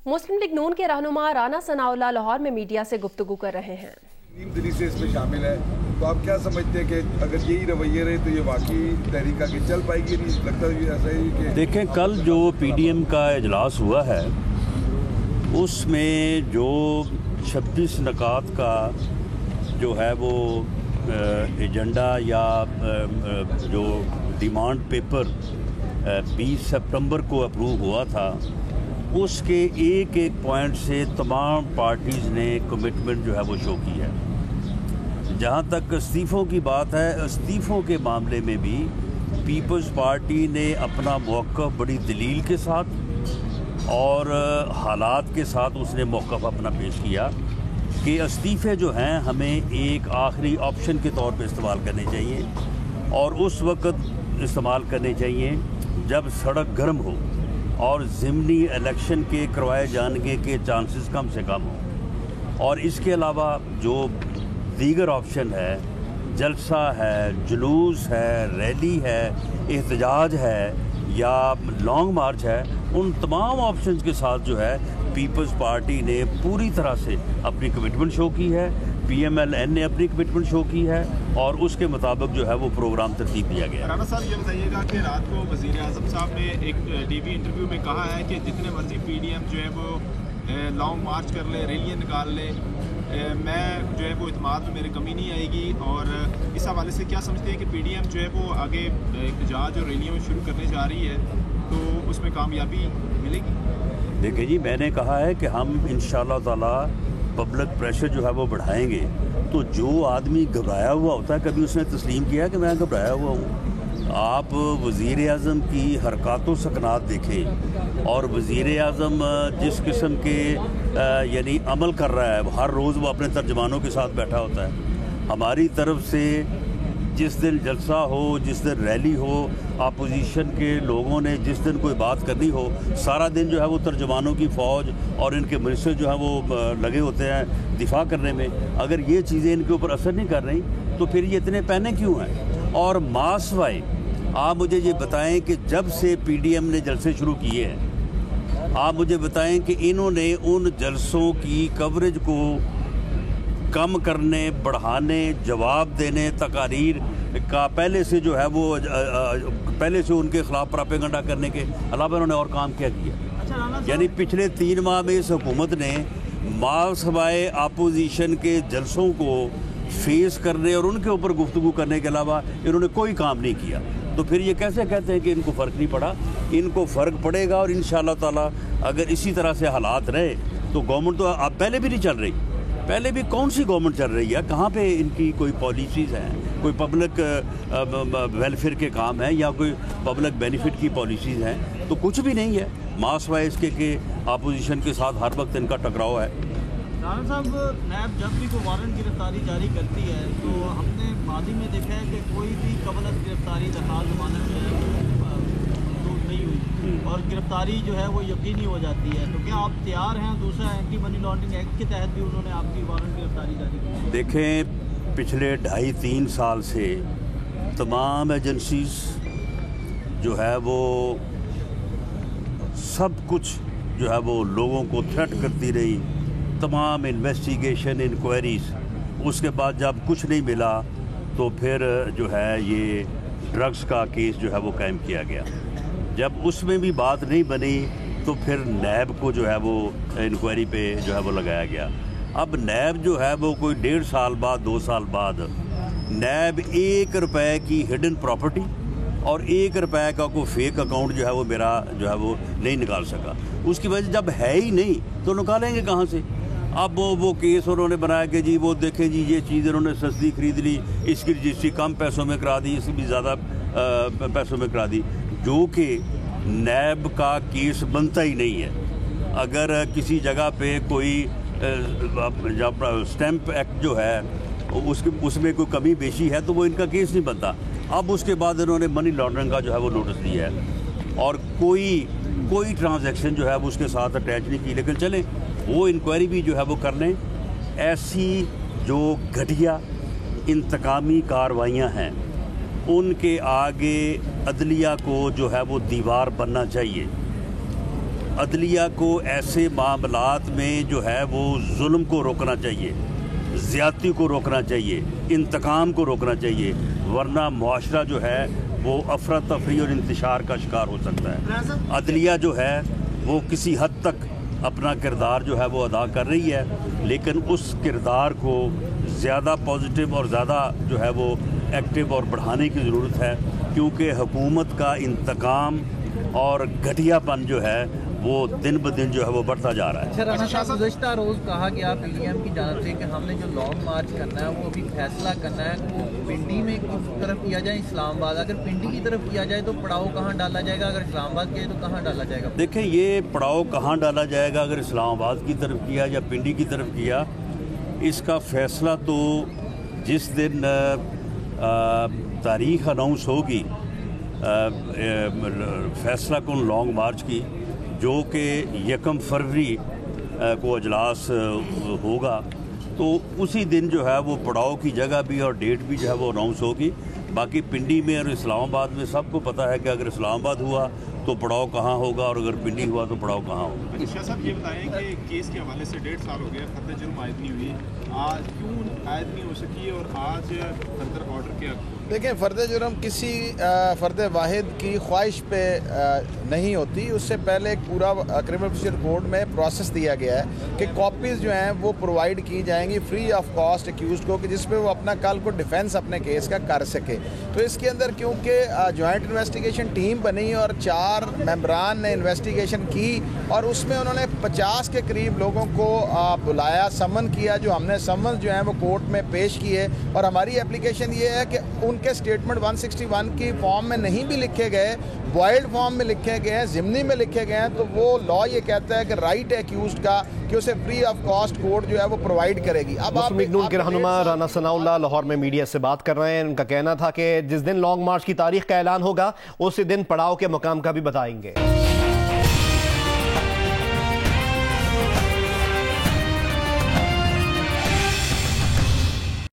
مسلم league نون کے رہنما رانا ثناءاللہ لاہور میں میڈیا سے گفتگو کر رہے ہیں۔ نیم دلی سے اس میں شامل ہے، تو آپ کیا سمجھتے ہیں کہ اگر یہی رویے رہے تو یہ واقعی تحریک آگے چل پائے گی؟ نہیں لگتا ہے ایسا ہی کہ دیکھیں کل جو پی ڈی ایم کا اجلاس ہوا ہے اس میں جو 26 نکات کا جو ہے وہ ایجنڈا یا جو ڈیمانڈ پیپر 20 سپٹمبر کو اپروو ہوا تھا، اس کے ایک ایک پوائنٹ سے تمام پارٹیز نے کمٹمنٹ جو ہے وہ شو کی ہے۔ جہاں تک استعفوں کی بات ہے، استعفوں کے معاملے میں بھی پیپلز پارٹی نے اپنا موقف بڑی دلیل کے ساتھ اور حالات کے ساتھ اس نے موقف اپنا پیش کیا کہ استعفے جو ہیں ہمیں ایک آخری آپشن کے طور پہ استعمال کرنے چاہیے، اور اس وقت استعمال کرنے چاہیے جب سڑک گرم ہو اور ضمنی الیکشن کے کروائے جانے کے چانسز کم سے کم ہوں۔ اور اس کے علاوہ جو دیگر آپشن ہے، جلسہ ہے، جلوس ہے، ریلی ہے، احتجاج ہے یا لانگ مارچ ہے، ان تمام آپشنز کے ساتھ جو ہے پیپلز پارٹی نے پوری طرح سے اپنی کمٹمنٹ شو کی ہے، پی ایم ایل این نے اپنی کمٹمنٹ شو کی ہے، اور اس کے مطابق جو ہے وہ پروگرام ترتیب دیا گیا۔ رانا صاحب یہ بتائیے گا کہ رات کو وزیر اعظم صاحب نے ایک ٹی وی انٹرویو میں کہا ہے کہ جتنے مرضی پی ڈی ایم جو ہے وہ لانگ مارچ کر لے، ریلیاں نکال لے، میں جو ہے وہ اعتماد میں میرے کمی نہیں آئے گی، اور اس حوالے سے کیا سمجھتے ہیں کہ پی ڈی ایم جو ہے وہ آگے احتجاج اور ریلیاں شروع کرنے جا رہی ہے تو اس میں کامیابی ملے گی؟ دیکھیں جی، میں نے کہا ہے کہ ہم انشاءاللہ تعالی پبلک پریشر جو ہے وہ بڑھائیں گے، تو جو آدمی گھبرایا ہوا ہوتا ہے، کبھی اس نے تسلیم کیا کہ میں گھبرایا ہوا ہوں؟ آپ وزیر اعظم کی حرکات و سکنات دیکھیں، اور وزیر اعظم جس قسم کے یعنی عمل کر رہا ہے، ہر روز وہ اپنے ترجمانوں کے ساتھ بیٹھا ہوتا ہے۔ ہماری طرف سے جس دن جلسہ ہو، جس دن ریلی ہو، اپوزیشن کے لوگوں نے جس دن کوئی بات کرنی ہو، سارا دن جو ہے وہ ترجمانوں کی فوج اور ان کے منسٹر جو ہیں وہ لگے ہوتے ہیں دفاع کرنے میں۔ اگر یہ چیزیں ان کے اوپر اثر نہیں کر رہی تو پھر یہ اتنے پہنے کیوں ہیں؟ اور ماس وائی آپ مجھے یہ بتائیں کہ جب سے پی ڈی ایم نے جلسے شروع کیے ہیں، آپ مجھے بتائیں کہ انہوں نے ان جلسوں کی کوریج کو کم کرنے، بڑھانے، جواب دینے، تقاریر کا پہلے سے جو ہے وہ پہلے سے ان کے خلاف پراپیگنڈا کرنے کے علاوہ انہوں نے اور کام کیا کیا؟ یعنی پچھلے 3 ماہ میں اس حکومت نے مال سوائے اپوزیشن کے جلسوں کو فیس کرنے اور ان کے اوپر گفتگو کرنے کے علاوہ انہوں نے کوئی کام نہیں کیا۔ تو پھر یہ کیسے کہتے ہیں کہ ان کو فرق نہیں پڑا؟ ان کو فرق پڑے گا، اور انشاءاللہ تعالی اگر اسی طرح سے حالات رہے تو گورنمنٹ تو اب پہلے بھی نہیں چل رہی، پہلے بھی کون سی گورنمنٹ چل رہی ہے؟ کہاں پہ ان کی کوئی پالیسیز ہیں، کوئی پبلک ویلفیئر کے کام ہیں یا کوئی پبلک بینیفٹ کی پالیسیز ہیں؟ تو کچھ بھی نہیں ہے، ماس وائے اس کے کہ اپوزیشن کے ساتھ ہر وقت ان کا ٹکراؤ ہے۔ رانا صاحب، نیب جب بھی کوئی وارنٹ گرفتاری جاری کرتی ہے تو ہم نے ماضی میں دیکھا ہے کہ کوئی بھی قبل از گرفتاری درخواست ضمانت جو ہے منظور نہیں ہوئی اور گرفتاری جو ہے وہ یقینی ہو جاتی ہے، تو کیا آپ تیار ہیں؟ دوسرا اینٹی منی لانڈرنگ ایکٹ کے تحت بھی انہوں نے آپ کی وارنٹ گرفتاری جاری کی؟ دیکھیں، پچھلے 2.5-3 سال سے تمام ایجنسیز جو ہے وہ سب کچھ جو ہے وہ لوگوں کو تھریٹ کرتی رہی، تمام انویسٹیگیشن، انکوائریز، اس کے بعد جب کچھ نہیں ملا تو پھر جو ہے یہ ڈرگز کا کیس جو ہے وہ قائم کیا گیا۔ جب اس میں بھی بات نہیں بنی تو پھر نیب کو جو ہے وہ انکوائری پہ جو ہے وہ لگایا گیا۔ اب نیب جو ہے وہ کوئی 1.5 سال بعد، 2 سال بعد نیب 1 روپے کی ہڈن پراپرٹی اور 1 روپے کا کوئی فیک اکاؤنٹ جو ہے وہ میرا جو ہے وہ نہیں نکال سکا۔ اس کی وجہ جب ہے ہی نہیں تو نکالیں گے کہاں سے؟ اب وہ کیس انہوں نے بنایا کہ جی وہ دیکھیں جی یہ چیز انہوں نے سستی خرید لی، اس کی رجسٹری کم پیسوں میں کرا دی، اس کی بھی زیادہ پیسوں میں کرا دی، جو کہ نیب کا کیس بنتا ہی نہیں ہے۔ اگر کسی جگہ پہ کوئی اسٹیمپ ایکٹ جو ہے اس میں کوئی کمی بیشی ہے تو وہ ان کا کیس نہیں بنتا۔ اب اس کے بعد انہوں نے منی لانڈرنگ کا جو ہے وہ نوٹس دیا ہے، اور کوئی ٹرانزیکشن جو ہے وہ اس کے ساتھ اٹیچ نہیں کی۔ لیکن چلیں، وہ انکوائری بھی جو ہے وہ کر لیں۔ ایسی جو گھٹیا انتقامی کارروائیاں ہیں ان کے آگے عدلیہ کو جو ہے وہ دیوار بننا چاہیے۔ عدلیہ کو ایسے معاملات میں جو ہے وہ ظلم کو روکنا چاہیے، زیادتی کو روکنا چاہیے، انتقام کو روکنا چاہیے، ورنہ معاشرہ جو ہے وہ افراتفری اور انتشار کا شکار ہو سکتا ہے۔ عدلیہ جو ہے وہ کسی حد تک اپنا کردار جو ہے وہ ادا کر رہی ہے، لیکن اس کردار کو زیادہ پازیٹیو اور زیادہ جو ہے وہ ایکٹیو اور بڑھانے کی ضرورت ہے، کیونکہ حکومت کا انتقام اور گھٹیا پن جو ہے وہ دن بدن جو ہے وہ بڑھتا جا رہا ہے۔ رانا صاحب گزشتہ روز کہا گیا پی ڈی ایم کی جانب سے کہ ہم نے جو لانگ مارچ کرنا ہے وہ ابھی فیصلہ کرنا ہے، وہ پنڈی میں کس طرف کیا جائے اسلام آباد، اگر پنڈی کی طرف کیا جائے تو پڑاؤ کہاں ڈالا جائے گا، اگر اسلام آباد کیا جائے تو کہاں ڈالا جائے گا؟ دیکھیں یہ پڑاؤ کہاں ڈالا جائے گا، اگر اسلام آباد کی طرف کیا یا پنڈی کی طرف کیا، اس کا فیصلہ تو جس دن تاریخ اناؤنس ہوگی فیصلہ کن لانگ مارچ کی، جو کہ 1 فروری کو اجلاس ہوگا، تو اسی دن جو ہے وہ پڑاؤ کی جگہ بھی اور ڈیٹ بھی جو ہے وہ اناؤنس ہوگی۔ باقی پنڈی میں اور اسلام آباد میں سب کو پتہ ہے کہ اگر اسلام آباد ہوا تو پڑاؤ کہاں ہوگا اور اگر پنڈی ہوا تو پڑاؤ کہاں ہوگا۔ شاہ صاحب یہ بتائیں کہ کیس کے حوالے سے 1.5 سال ہو گیا، فرد جرم عائد نہیں ہوئی، آج کیوں عائد نہیں ہو سکی اور آج فردر آرڈر کیا؟ دیکھیں فرد جرم کسی فرد واحد کی خواہش پہ نہیں ہوتی، اس سے پہلے ایک پورا کرمنل پروسیجر کوڈ میں پروسیس دیا گیا ہے کہ کاپیز جو ہیں وہ پرووائڈ کی جائیں گی فری آف کاسٹ ایکیوزڈ کو، کہ جس پہ وہ اپنا کل کو ڈیفینس اپنے کیس کا کر سکے۔ تو اس کے اندر کیونکہ جوائنٹ انویسٹیگیشن ٹیم بنی اور 4 ممبران نے انویسٹیگیشن کی اور اس میں انہوں نے 50 کے قریب لوگوں کو بلایا، سمن کیا، جو ہم نے سمن جو ہیں وہ کورٹ میں پیش کیے، اور ہماری اپلیکیشن یہ ہے کہ ان کے سٹیٹمنٹ 161 کی فارم میں نہیں بھی لکھے گئے، وائلڈ فارم میں لکھے گئے ہیں، ضمنی میں لکھے گئے ہیں، تو وہ لا یہ کہتا ہے کہ رائٹ ہے ایکیوزڈ کا کہ اسے فری آف کاسٹ کورٹ جو ہے وہ پرووائڈ کرے گی۔ اب مسلم لیگ نون کے رہنما رانا ثناءاللہ لاہور میں میڈیا سے بات کر رہے ہیں، ان کا کہنا تھا کہ جس دن لانگ مارچ کی تاریخ کا اعلان ہوگا اسی دن پڑاؤ کے مقام کا بھی بتائیں گے۔